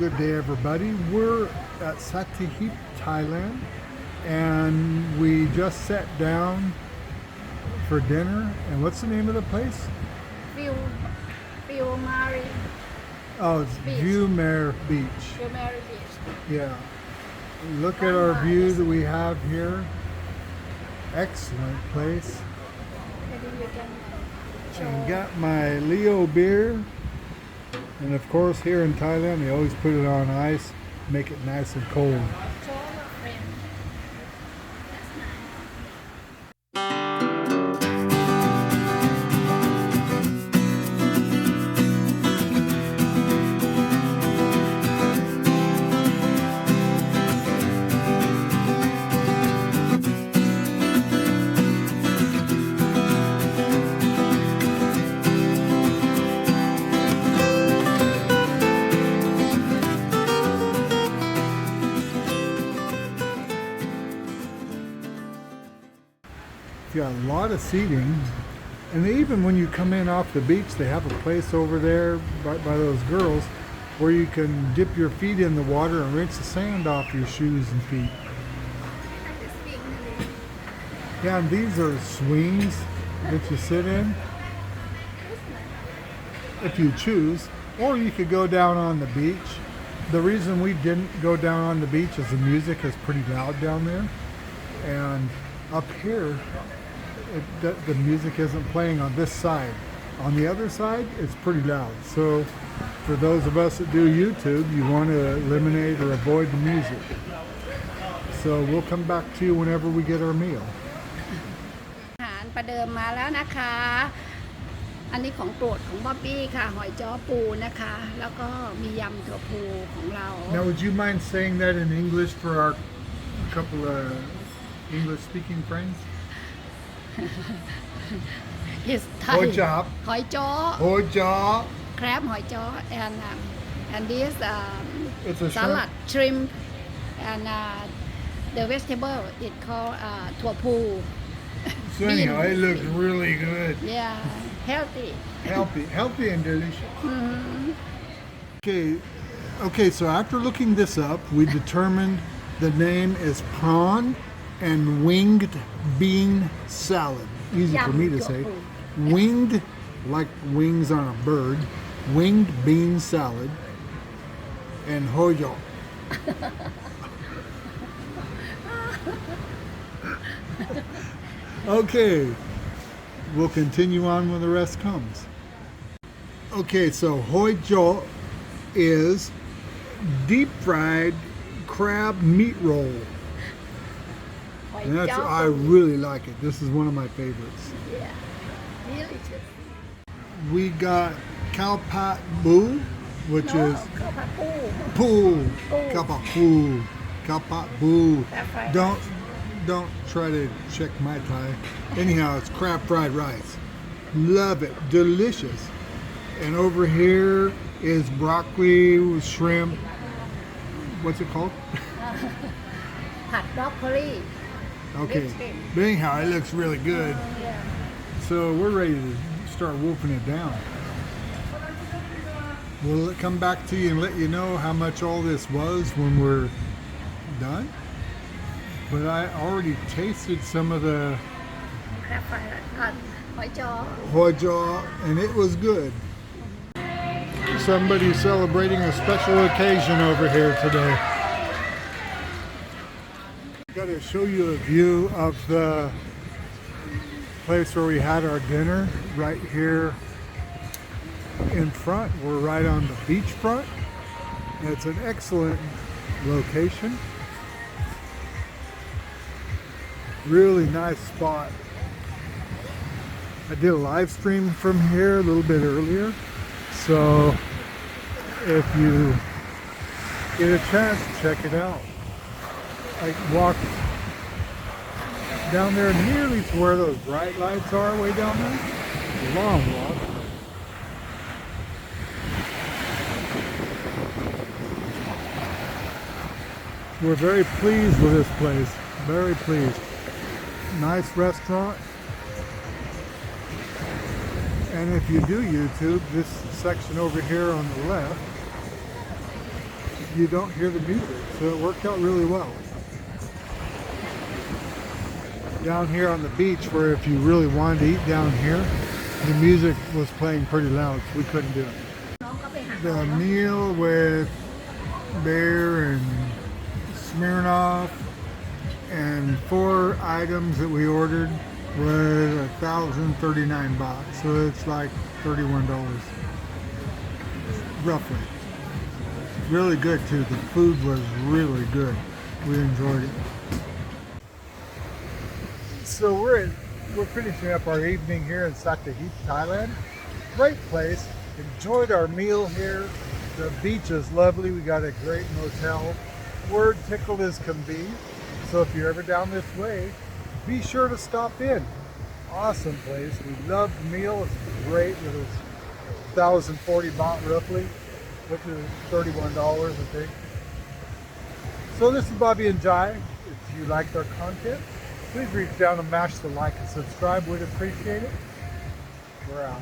Good day, everybody. We're at Sattahip, Thailand, and we just sat down for dinner. And what's the name of the place? View Mare. Oh, it's Beach. View Mare Beach. View Mare Beach. Yeah. Look at our view that we have here. Excellent place. Maybe you can And got my Leo beer. And of course, here in Thailand, they always put it on ice, make it nice and cold. show your friend. That's nice. You got a lot of seating, and even when you come in off the beach, they have a place over there by those girls where you can dip your feet in the water and rinse the sand off your shoes and feet. Yeah, and these are swings that you sit in if you choose, or you could go down on the beach. The reason we didn't go down on the beach is the music is pretty loud down there, and up here the music isn't playing on this side. On the other side, it's pretty loud. So for those of us that do YouTube, you want to eliminate or avoid the music. So we'll come back to you whenever we get our meal. อาหารประเดิมมาแล้วนะคะ อันนี้ของโปรดของบ๊อบบี้ค่ะ หอยจ้อปูนะคะ แล้วก็มียำถั่วพูของเรา Now, would you mind saying that in English for our couple of English-speaking friends? His Thai หอยจ้อ หอยจ้อ Hoi jaw. crab หอยจ้อ and this It's a salad shrimp and the vegetable it called ถั่วพู So anyhow, it looks really good. yeah healthy Healthy and delicious. Okay, so after looking this up, we determined the name is prawn and winged bean salad. Easy for me to say. Winged, like wings on a bird, winged bean salad, and hoyo. Okay, we'll continue on when the rest comes. Okay, so hojo is deep fried crab meat roll. หอย And that's, จ้อ I really like it. This is one of my favorites. yeah delicious We got cow pat boo, which no is ข้าวผัดปู poo, Boo. cow pat boo, cow pat boo. Crab fried Don't try to check my Thai. Anyhow, it's crab fried rice. Love it, delicious. And over here is broccoli with shrimp. What's it called? ผัดบรอกโคลี Okay. Mixed in. But anyhow, it looks really good. yeah So we're ready to start wolfing it down. We'll come back to you and let you know how much all this was when we're done. But I already tasted some of the crab fried หอยจ้อ hoi jaw and it was good. Somebody's celebrating a special occasion over here today. Got to show you a view of the place where we had our dinner right here in front. We're right on the beach front. It's an excellent location. Really nice spot. I did a live stream from here a little bit earlier. So if you get a chance, check it out. I walked down there nearly to where those bright lights are way down there. A long walk. We're very pleased with this place. Very pleased. Nice restaurant. And if you do YouTube, this section over here on the left you don't hear the music, so it worked out really well. Down here on the beach, where if you really wanted to eat down here, the music was playing pretty loud, so we couldn't do it. น้องก็ไปหา The meal with bear and Smirnoff and 4 items that we ordered was 1,039 baht, so it's like $31 roughly. Really good too. The food was really good. We enjoyed it. So we're finishing up our evening here in Sattahip, Thailand. Great place. Enjoyed our meal here. The beach is lovely. We got a great motel. We're tickled as can be. So if you're ever down this way, be sure to stop in. Awesome place. We loved the meal. It's great. It was 1,040 baht roughly, which is $31, I think. So this is Bobby and Jai. If you liked our content, please reach down and mash the like and subscribe. We'd appreciate it. We're out.